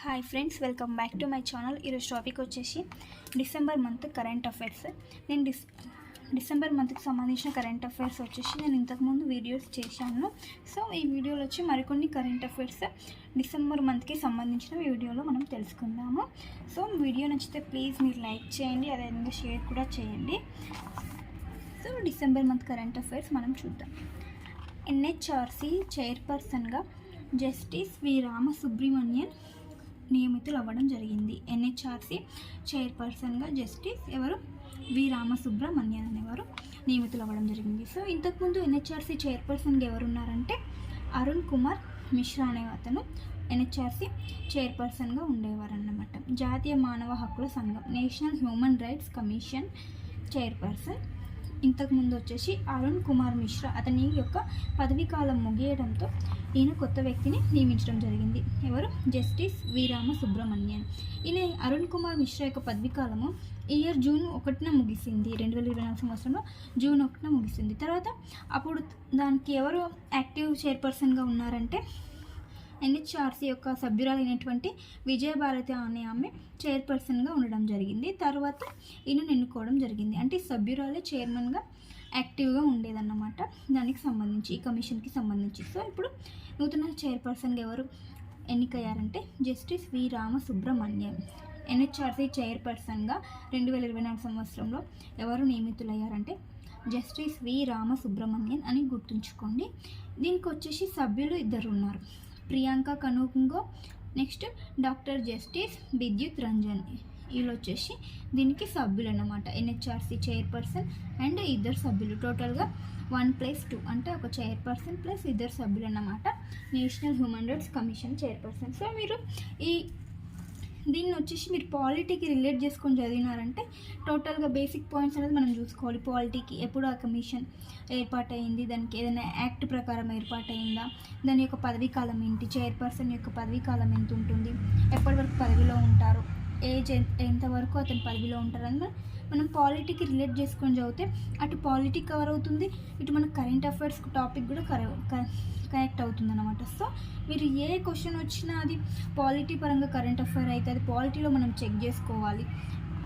Hi friends, welcome back to my channel. ఈరోజు topic వచ్చేసి December month current affairs. నేను December మంత్కి సంబంధించిన కరెంట్ అఫైర్స్ వచ్చేసి నేను ఇంతకుముందు వీడియోస్ చేశాను. సో ఈ వీడియోలో వచ్చి మరికొన్ని కరెంట్ అఫైర్స్ డిసెంబర్ మంత్కి సంబంధించిన వీడియోలో మనం తెలుసుకుందాము. సో వీడియో నచ్చితే ప్లీజ్ మీరు లైక్ చేయండి, అదేవిధంగా షేర్ కూడా చేయండి. So December month current affairs మనం చూద్దాం. ఎన్హెచ్ఆర్సీ చైర్పర్సన్గా జస్టిస్ వి రామసుబ్రమణియన్ నియమితులు అవ్వడం జరిగింది. ఎన్హెచ్ఆర్సీ చైర్పర్సన్గా జస్టిస్ ఎవరు వి రామసుబ్రమణియన్ అనేవారు నియమితులు అవ్వడం జరిగింది. సో ఇంతకుముందు ఎన్హెచ్ఆర్సీ చైర్పర్సన్గా ఎవరు ఉన్నారంటే అరుణ్ కుమార్ మిశ్రా అనే అతను ఎన్హెచ్ఆర్సీ చైర్పర్సన్గా ఉండేవారు అన్నమాట. జాతీయ మానవ హక్కుల సంఘం national human rights commission chairperson ఇంతకుముందు వచ్చేసి అరుణ్ కుమార్ మిశ్రా, అతని యొక్క పదవీ కాలం ముగియడంతో ఈయన కొత్త వ్యక్తిని నియమించడం జరిగింది. ఎవరు? జస్టిస్ వి రామసుబ్రమణియన్. ఈయన అరుణ్ కుమార్ మిశ్రా యొక్క పదవీ కాలము ఈ ఇయర్ జూన్ 1న ముగిసింది. 2024 సంవత్సరంలో జూన్ 1న ముగిసింది. తర్వాత అప్పుడు దానికి ఎవరు యాక్టివ్ చైర్పర్సన్గా ఉన్నారంటే ఎన్హెచ్ఆర్సీ యొక్క సభ్యురాలైనటువంటి విజయభారతి అనే ఆమె చైర్పర్సన్గా ఉండడం జరిగింది. తర్వాత ఈయనను ఎన్నుకోవడం జరిగింది. అంటే సభ్యురాలే చైర్మన్గా యాక్టివ్గా ఉండేదన్నమాట దానికి సంబంధించి, ఈ కమిషన్కి సంబంధించి. సో ఇప్పుడు నూతన చైర్పర్సన్గా ఎవరు ఎన్నికయ్యారంటే జస్టిస్ వి రామసుబ్రమణ్యన్. ఎన్హెచ్ఆర్సీ చైర్పర్సన్గా 2024 సంవత్సరంలో ఎవరు నియమితులయ్యారంటే జస్టిస్ వి రామసుబ్రమణ్యన్ అని గుర్తుంచుకోండి. దీనికి వచ్చేసి సభ్యులు ఇద్దరు ఉన్నారు, Priyanka Kanungo, next doctor justice విద్యుత్ రంజన్. వీళ్ళు వచ్చేసి దీనికి సభ్యులు అన్నమాట. ఎన్హెచ్ఆర్సీ చైర్పర్సన్ అండ్ ఇద్దరు సభ్యులు, టోటల్గా 1+2 అంటే ఒక చైర్పర్సన్ ప్లస్ ఇద్దరు సభ్యులు అన్నమాట. National human rights commission chairperson. So మీరు దీన్ని వచ్చేసి మీరు పాలిటీకి రిలేట్ చేసుకొని చదివినారంటే టోటల్గా బేసిక్ పాయింట్స్ అనేది మనం చూసుకోవాలి. పాలిటీకి ఎప్పుడు ఆ కమిషన్ ఏర్పాటైంది, దానికి ఏదైనా యాక్ట్ ప్రకారం ఏర్పాటైందా, దాని యొక్క పదవీ కాలం ఏంటి, చైర్పర్సన్ యొక్క పదవీ కాలం ఎంత ఉంటుంది, ఎప్పటి వరకు పదవిలో ఉంటారు, ఏజ్ ఎంతవరకు అతను పదవిలో ఉంటారని మనం పాలిటీకి రిలేట్ చేసుకొని చదివితే అటు పాలిటీ కవర్ అవుతుంది, ఇటు మన కరెంట్ అఫైర్స్ టాపిక్ కూడా కనెక్ట్ అవుతుంది అనమాట. సో మీరు ఏ క్వశ్చన్ వచ్చినా అది పాలిటీ పరంగా కరెంట్ అఫైర్ అయితే అది పాలిటీలో మనం చెక్ చేసుకోవాలి.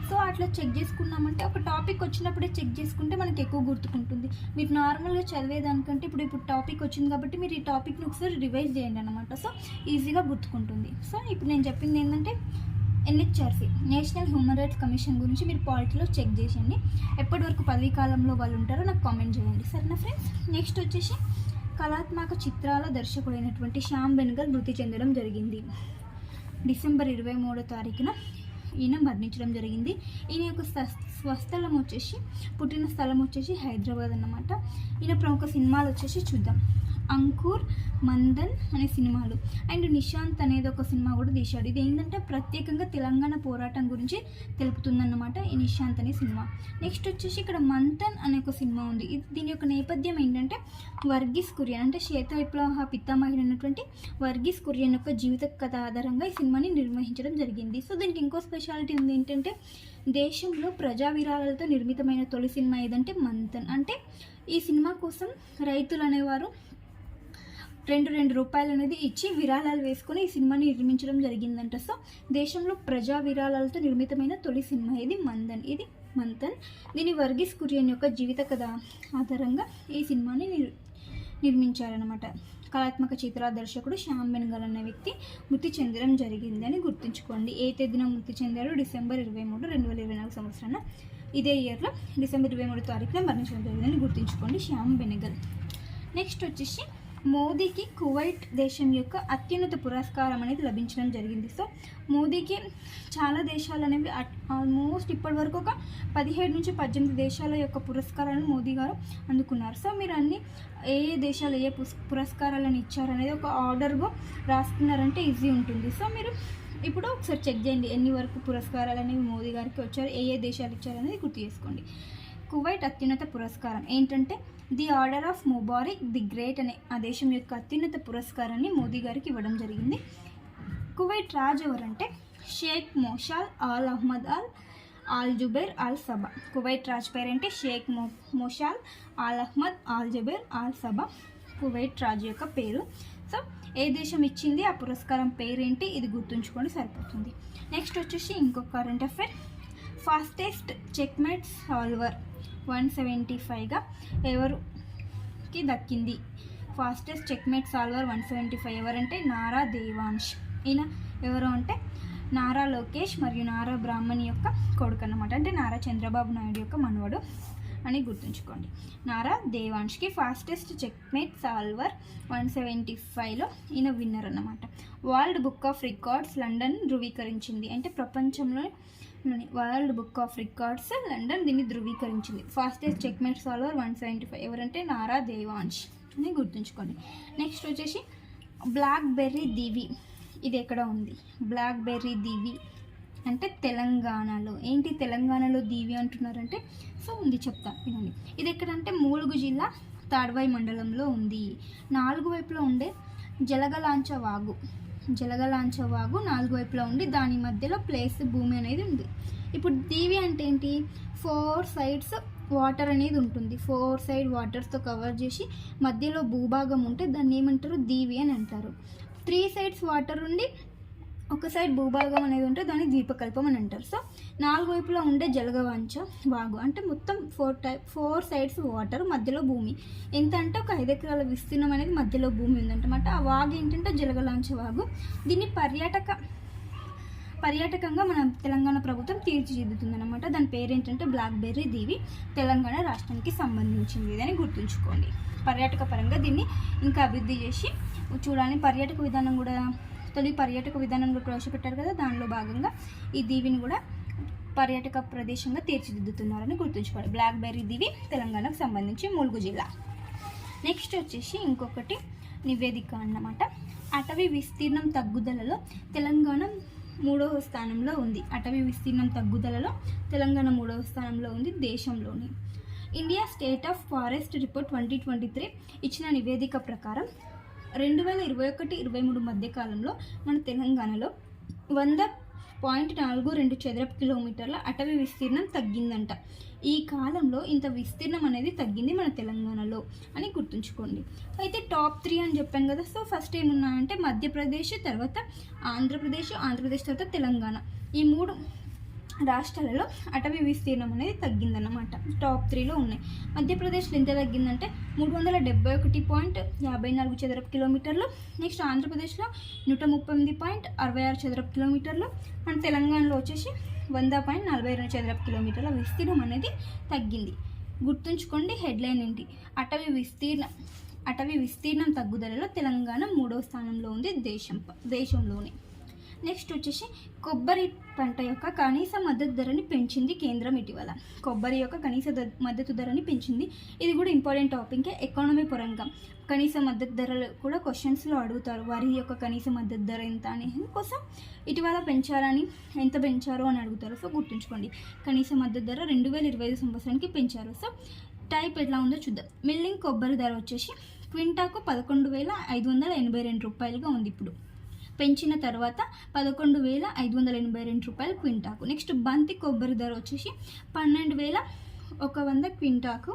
సో అట్లా చెక్ చేసుకున్నామంటే ఒక టాపిక్ వచ్చినప్పుడే చెక్ చేసుకుంటే మనకి ఎక్కువ గుర్తుకుంటుంది. మీరు నార్మల్గా చదివేదానికంటే ఇప్పుడు టాపిక్ వచ్చింది కాబట్టి మీరు ఈ టాపిక్ని ఒకసారి రివైజ్ చేయండి అనమాట. సో ఈజీగా గుర్తుకుంటుంది. సో ఇప్పుడు నేను చెప్పింది ఏంటంటే NHRC national human rights commission గురించి మీరు పాలిటీలో చెక్ చేసేయండి. ఎప్పటి వరకు పదవీ కాలంలో వాళ్ళు ఉంటారో నాకు కామెంట్ చేయండి, సరేనా ఫ్రెండ్స్. నెక్స్ట్ వచ్చేసి కళాత్మక చిత్రాల దర్శకుడైనటువంటి శ్యామ్ బెనగల్ మృతి చెందడం జరిగింది. డిసెంబర్ 23వ తారీఖున ఈయన మరణించడం జరిగింది. ఈయన యొక్క స్వస్థలం వచ్చేసి, పుట్టిన స్థలం వచ్చేసి హైదరాబాద్ అన్నమాట. ఈయన ప్రముఖ సినిమాలు వచ్చేసి చూద్దాం. అంకుర్, మందన్ అనే సినిమాలు అండ్ నిశాంత్ అనేది ఒక సినిమా కూడా తీశాడు. ఇది ఏంటంటే ప్రత్యేకంగా తెలంగాణ పోరాటం గురించి తెలుపుతుందన్నమాట ఈ నిశాంత్ అనే సినిమా. నెక్స్ట్ వచ్చేసి ఇక్కడ మంథన్ అనే ఒక సినిమా ఉంది. దీని యొక్క నేపథ్యం ఏంటంటే వర్గీస్ కురియన్ అంటే శ్వేత విప్లవ పితామహుడు అయినటువంటి వర్గీస్ కురియన్ యొక్క జీవిత కథ ఆధారంగా ఈ సినిమాని నిర్వహించడం జరిగింది. సో దీనికి ఇంకో స్పెషాలిటీ ఉంది ఏంటంటే దేశంలో ప్రజా విరాళాలతో నిర్మితమైన తొలి సినిమా ఏదంటే మంథన్. అంటే ఈ సినిమా కోసం రైతులు అనేవారు 2 రూపాయలు అనేది ఇచ్చి విరాళాలు వేసుకొని ఈ సినిమాని నిర్మించడం జరిగిందంట. సో దేశంలో ప్రజా విరాళాలతో నిర్మితమైన తొలి సినిమా ఇది మంథన్. దీని వర్గీస్ కురియన్ యొక్క జీవిత కథ ఆధారంగా ఈ సినిమాని నిర్మించారనమాట. కళాత్మక చిత్ర దర్శకుడు శ్యామ్ బెనగల్ అనే వ్యక్తి మృతి చెందడం జరిగింది అని గుర్తుంచుకోండి. ఏ తేదీన మృతి చెందారు? డిసెంబర్ 23, 2024 సంవత్సరాన ఇదే ఇయర్లో డిసెంబర్ 23వ తారీఖున మరణించడం జరిగిందని గుర్తుంచుకోండి శ్యామ్ బెనగల్. నెక్స్ట్ వచ్చేసి మోదీకి కువైట్ దేశం యొక్క అత్యున్నత పురస్కారం అనేది లభించడం జరిగింది. సో మోదీకి చాలా దేశాలు అనేవి ఆల్మోస్ట్ ఇప్పటి వరకు ఒక 17 నుంచి 18 దేశాల యొక్క పురస్కారాలను మోదీ గారు అందుకున్నారు. సో మీరు అన్ని ఏ దేశాలు ఏ పురస్కారాలను ఇచ్చారనేది ఒక ఆర్డర్గా రాసుకున్నారంటే ఈజీ ఉంటుంది. సో మీరు ఇప్పుడు ఒకసారి చెక్ చేయండి ఎన్ని వరకు పురస్కారాలు అనేవి మోదీ గారికి వచ్చారు, ఏ దేశాలు ఇచ్చారనేది గుర్తు చేసుకోండి. కువైట్ అత్యున్నత పురస్కారం ఏంటంటే the order of Mubarak the great అనే ఆ దేశం యొక్క అత్యున్నత పురస్కారాన్ని మోదీ గారికి ఇవ్వడం జరిగింది. కువైట్ రాజు ఎవరంటే Sheikh Mishal Al Ahmad Al Jaber Al Sabah. Kuwait రాజు పేరంటే Sheikh Mishal Al Ahmad Al Jaber Al Sabah Kuwait రాజు యొక్క పేరు. సో ఏ దేశం ఇచ్చింది, ఆ పురస్కారం పేరేంటి, ఇది గుర్తుంచుకొని సరిపోతుంది. నెక్స్ట్ వచ్చేసి ఇంకొక current affair. Fastest checkmate solver 175గా ఎవరికి దక్కింది? ఫాస్టెస్ట్ చెక్మేట్ సాల్వర్ 175 ఎవరంటే నారా దేవాంశ్. ఈయన ఎవరు అంటే నారా లోకేష్ మరియు నారా బ్రాహ్మణి యొక్క కొడుకు అన్నమాట. అంటే నారా చంద్రబాబు నాయుడు యొక్క మనవడు అని గుర్తుంచుకోండి. నారా దేవాంష్కి ఫాస్టెస్ట్ చెక్మేట్ సాల్వర్ 175లో ఈయన విన్నర్ అన్నమాట. World Book of Records London ధృవీకరించింది. అంటే ప్రపంచంలో World Book of Records London దీన్ని ధృవీకరించింది. ఫాస్టెస్ట్ చెక్మేట్ సాల్వర్ 175 ఎవరంటే నారా దేవాంశ్ అని గుర్తుంచుకోండి. నెక్స్ట్ వచ్చేసి బ్లాక్బెర్రీ దీవి. ఇది ఎక్కడ ఉంది? బ్లాక్బెర్రీ దీవి అంటే తెలంగాణలో. ఏంటి తెలంగాణలో దీవి అంటున్నారంటే, సో ఉంది చెప్తా వినండి. ఇది ఎక్కడంటే ములుగు జిల్లా తాడ్వాయి మండలంలో ఉంది. 4 వైపులో ఉండే జలగలాంచ వాగు 4 వైపులా ఉండి దాని మధ్యలో ప్లేస్ భూమి అనేది ఉంది. ఇప్పుడు దీవి అంటే ఏంటి? 4 సైడ్స్ వాటర్ అనేది ఉంటుంది. 4 సైడ్ వాటర్స్తో కవర్ చేసి మధ్యలో భూభాగం ఉంటే దాన్ని ఏమంటారు? దీవి అని అంటారు. 3 సైడ్స్ వాటర్ ఉండి ఒక సైడ్ భూభాగం అనేది ఉంటే దాన్ని ద్వీపకల్పం అని అంటారు. సో 4 వైపులా ఉండే జలగవాంచ వాగు అంటే మొత్తం 4 సైడ్స్ వాటర్, మధ్యలో భూమి. ఎంత అంటే ఒక 5 ఎకరాల విస్తీర్ణం అనేది మధ్యలో భూమి ఉందంటమాట. ఆ వాగు ఏంటంటే జలగలాంచ వాగు. దీన్ని పర్యాటకంగా మన తెలంగాణ ప్రభుత్వం తీర్చిదిద్దుతుంది అనమాట. దాని పేరు ఏంటంటే బ్లాక్బెర్రీ దీవి. తెలంగాణ రాష్ట్రానికి సంబంధించింది అని గుర్తుంచుకోండి. పర్యాటక పరంగా దీన్ని ఇంకా అభివృద్ధి చేసి చూడాలని తొలి పర్యాటక విధానం కూడా ప్రవేశపెట్టారు కదా, దానిలో భాగంగా ఈ దీవిని కూడా పర్యాటక ప్రదేశంగా తీర్చిదిద్దుతున్నారని గుర్తుంచుకోండి. బ్లాక్బెర్రీ దీవి తెలంగాణకు సంబంధించి ములుగు జిల్లా. నెక్స్ట్ వచ్చేసి ఇంకొకటి నివేదిక అన్నమాట. అటవీ విస్తీర్ణం తగ్గుదలలో తెలంగాణ 3వ స్థానంలో ఉంది. అటవీ విస్తీర్ణం తగ్గుదలలో తెలంగాణ 3వ స్థానంలో ఉంది దేశంలోని. India state of forest report 2023 ఇచ్చిన నివేదిక ప్రకారం 2021-23 మధ్యకాలంలో మన తెలంగాణలో 100.42 చదరపు కిలోమీటర్ల అటవీ విస్తీర్ణం తగ్గిందంట. ఈ కాలంలో ఇంత విస్తీర్ణం అనేది తగ్గింది మన తెలంగాణలో అని గుర్తుంచుకోండి. అయితే టాప్ 3 అని చెప్పాను కదా. సో ఫస్ట్ ఏమున్నాయంటే మధ్యప్రదేశ్, తర్వాత ఆంధ్రప్రదేశ్ తర్వాత తెలంగాణ. ఈ 3 రాష్ట్రాలలో అటవీ విస్తీర్ణం అనేది తగ్గిందన్నమాట. టాప్ 3లో ఉన్నాయి. మధ్యప్రదేశ్లో ఎంత తగ్గిందంటే 371.54 చదరపు కిలోమీటర్లు. నెక్స్ట్ ఆంధ్రప్రదేశ్లో 138.66 చదరపు కిలోమీటర్లు. అండ్ తెలంగాణలో వచ్చేసి 100.42 చదరపు కిలోమీటర్ల విస్తీర్ణం అనేది తగ్గింది. గుర్తుంచుకోండి హెడ్లైన్ ఏంటి? అటవీ విస్తీర్ణం తగ్గుదలలో తెలంగాణ 3వ స్థానంలో ఉంది దేశంలోనే. నెక్స్ట్ వచ్చేసి కొబ్బరి పంట యొక్క కనీస మద్దతు ధరని పెంచింది కేంద్రం ఇటీవల. కొబ్బరి యొక్క కనీస మద్దతు ధరని పెంచింది. ఇది కూడా ఇంపార్టెంట్ టాపిక్. ఎకానమీ పరంగా కనీస మద్దతు ధరలు కూడా క్వశ్చన్స్లో అడుగుతారు. వరి యొక్క కనీస మద్దతు ధర ఎంత అని కోసం ఇటీవల పెంచారని, ఎంత పెంచారో అని అడుగుతారు. సో గుర్తుంచుకోండి కనీస మద్దతు ధర 2025 సంవత్సరానికి పెంచారు. సో టైప్ ఎట్లా ఉందో చూద్దాం. మిల్లింగ్ కొబ్బరి ధర వచ్చేసి క్వింటాకు 11,582 రూపాయలుగా ఉంది. ఇప్పుడు పెంచిన తర్వాత 11,582 రూపాయలు క్వింటాకు. నెక్స్ట్ బంతి కొబ్బరి ధర వచ్చేసి 12,100 క్వింటాకు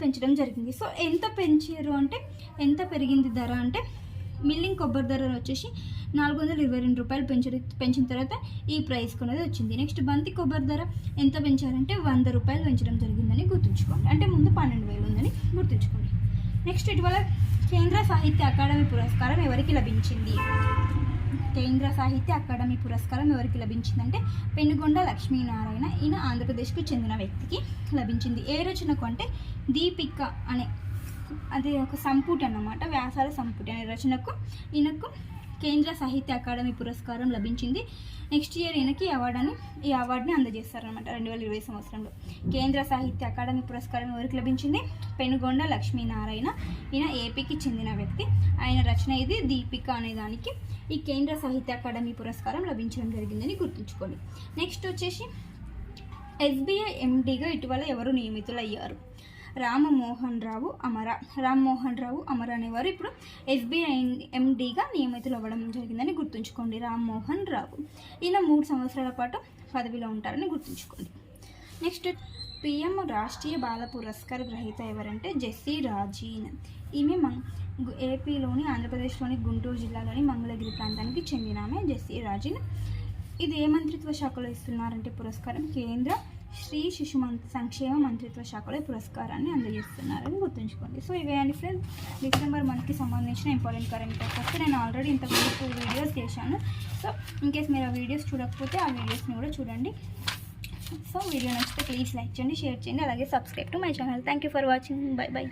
పెంచడం జరిగింది. సో ఎంత పెంచారు అంటే, ఎంత పెరిగింది ధర అంటే, మిల్లింగ్ కొబ్బరి ధర వచ్చేసి 422 రూపాయలు పెంచిన తర్వాత ఈ ప్రైస్ అనేది వచ్చింది. నెక్స్ట్ బంతి కొబ్బరి ధర ఎంత పెంచారంటే 100 రూపాయలు పెంచడం జరిగిందని గుర్తుంచుకోండి. అంటే ముందు 12,000 ఉందని గుర్తుంచుకోండి. నెక్స్ట్ ఇటీవల కేంద్ర సాహిత్య అకాడమీ పురస్కారం ఎవరికి లభించింది? కేంద్ర సాహిత్య అకాడమీ పురస్కారం ఎవరికి లభించిందంటే పెనుగొండ లక్ష్మీనారాయణ. ఈయన ఆంధ్రప్రదేశ్కు చెందిన వ్యక్తికి లభించింది. ఏ రచనకు అంటే దీపిక అనే అది ఒక సంపుటి అన్నమాట, వ్యాసాల సంపుటి అనే రచనకు ఈయనకు కేంద్ర సాహిత్య అకాడమీ పురస్కారం లభించింది. నెక్స్ట్ ఇయర్ ఈయనకి ఈ అవార్డుని అందజేస్తారనమాట 2020 సంవత్సరంలో. కేంద్ర సాహిత్య అకాడమీ పురస్కారం ఎవరికి లభించింది? పెనుగొండ లక్ష్మీనారాయణ. ఈయన ఏపీకి చెందిన వ్యక్తి. ఆయన రచన ఇది దీపిక అనే దానికి ఈ కేంద్ర సాహిత్య అకాడమీ పురస్కారం లభించడం జరిగిందని గుర్తుంచుకోండి. నెక్స్ట్ వచ్చేసి ఎస్బీఐ ఎండీగా ఇటీవల ఎవరు నియమితులయ్యారు? రామ్మోహన్ రావు అమర అనేవారు ఇప్పుడు ఎస్బీఐ ఎండీగా నియమితులు అవ్వడం జరిగిందని గుర్తుంచుకోండి. రామ్మోహన్ రావు ఈయన 3 సంవత్సరాల పాటు పదవిలో ఉంటారని గుర్తుంచుకోండి. నెక్స్ట్ పిఎం రాష్ట్రీయ బాల పురస్కార్ గ్రహీత ఎవరంటే జెస్సీ రాజీన్. ఈమె ఏపీలోని ఆంధ్రప్రదేశ్లోని గుంటూరు జిల్లాలోని మంగళగిరి ప్రాంతానికి చెందిన ఆమె జెస్సీ రాజిన్. ఇది ఏ మంత్రిత్వ శాఖలో ఇస్తున్నారంటే పురస్కారం కేంద్ర శ్రీ శిశు సంక్షేమ మంత్రిత్వ శాఖలో పురస్కారాన్ని అందజేస్తున్నారని గుర్తుంచుకోండి. సో ఇవే అండి ఫ్రెండ్స్ డిసెంబర్ మంత్కి సంబంధించిన ఇంపార్టెంట్ కరెంట్ అఫైర్స్. నేను ఆల్రెడీ ఇంతకుముందు 2 వీడియోస్ చేశాను. సో ఇన్కేస్ మీరు ఆ వీడియోస్ చూడకపోతే ఆ వీడియోస్ని కూడా చూడండి. సో వీడియో నచ్చితే ప్లీజ్ లైక్ చేయండి, షేర్ చేయండి, అలాగే subscribe to my channel. Thank you for watching. By by.